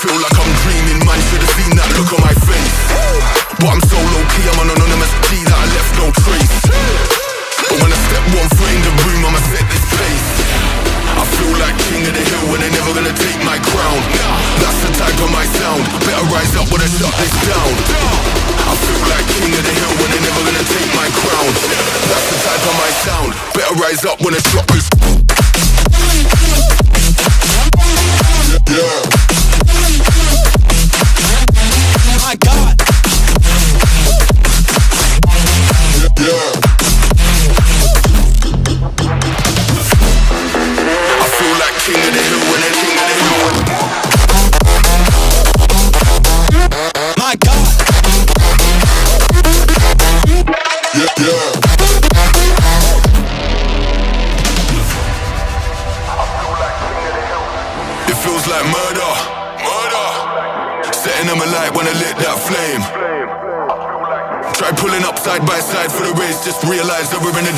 feel like I'm dreaming, man, should've seen that look on my face. But I'm so low-key, I'm an anonymous G that I left no trace. But when I step one foot in the room, I'ma set this pace. I feel like king of the hill when they're never gonna take my crown. That's the type of my sound, better rise up when I shut this down. I feel like king of the hill when they're never gonna take my crown. That's the type of my sound, better rise up when I shut this. Yeah. My God. Yeah. I feel like king of the hill when they're king of the hill. My God. Yeah, yeah. It feels like murder, murder. Setting them alight when I lit that flame. Try pulling up side by side for the race, just realize that we're in a